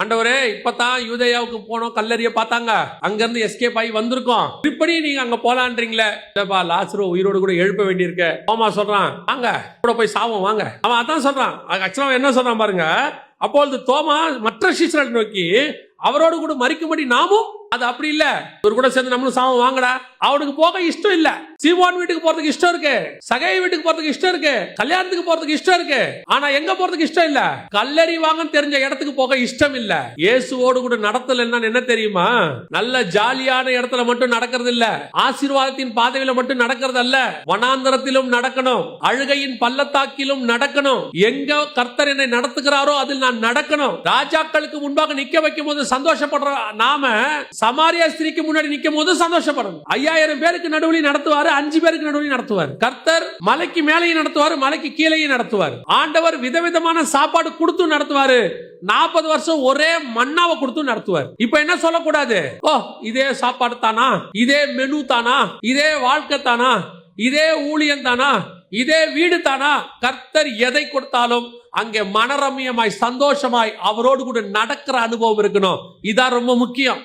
ஆண்டவரே இப்பதான் யூதேயாவுக்கு போனோம், கல்லறிய பார்த்தாங்க, அங்க இருந்து எஸ்கேப் ஆகி வந்திருக்கோம், இப்படி நீங்க அங்க போலான்றீங்களே, லாசரு உயிரோடு கூட எழுப்ப வேண்டியிருக்க. தோமா சொல்றான், வாங்க கூட போய் சாவோம் வாங்க. அவன் அதான் சொல்றான். ஆக்சுவலா என்ன சொல்றான் பாருங்க. அப்பொழுது தோமா மற்ற சீஷரை நோக்கி, அவரோடு கூட மரிக்கும்படி நாமும், அது அப்படி இல்ல, இவர் கூட சேர்ந்து நம்மளும் சாவம் வாங்கடா. அவனுக்கு போக இஷ்டம் இல்ல. சீமோன் வீட்டுக்கு போறதுக்கு இஷ்டம் இருக்கு, சகை வீட்டுக்கு போறதுக்கு இஷ்டம் இருக்கு, கல்யாணத்துக்கு போறதுக்கு இஷ்டம் இருக்கு, ஆனா எங்க போறதுக்கு இஷ்டம் இல்ல, கல்லறி வாங்கன்னு தெரிஞ்ச இடத்துக்கு போக இஷ்டம் இல்ல. இயேசுவோடு கூட நடத்தல் என்ன தெரியுமா? நல்ல ஜாலியான இடத்துல மட்டும் நடக்கிறது இல்ல, ஆசீர்வாதத்தின் பாதையில மட்டும் நடக்கிறது அல்ல, வனாந்தரத்திலும் நடக்கணும், அழுகையின் பள்ளத்தாக்கிலும் நடக்கணும். எங்க கர்த்தர் என்னை நடத்துகிறாரோ அதில் நான் நடக்கணும். ராஜாக்களுக்கு முன்பாக நிக்க வைக்கும் போது சந்தோஷப்படுற நாம சமாரியா ஸ்திரீக்கு முன்னாடி நிக்கும் போது சந்தோஷப்படணும். 5000 பேருக்கு நடுவில் நடத்துவாரு, 5 பேருக்கு நடுவில் நடத்துவார். கர்த்தர் மலைக்கு மேலேயும் நடத்துவார், மலைக்கு கீழேயும் நடத்துவார். ஆண்டவர் விதவிதமான சாப்பாடு கொடுத்து நடத்துவாரு. 40 வருஷம் ஒரே மன்னாவை கொடுத்து நடத்துவார். இப்ப என்ன சொல்லக்கூடாது, ஓ இதே சாப்பாடு தானா, இதே மெனு தானா, இதே வாழ்க்கை தானா, இதே ஊழியம் தானா, இதே வீடு தானா? கர்த்தர் எதை கொடுத்தாலும் அங்கே மனரம்யமாய் சந்தோஷமாய் அவரோடு கூட நடக்கிற அனுபவம் இருக்கணும். இதான் ரொம்ப முக்கியம்.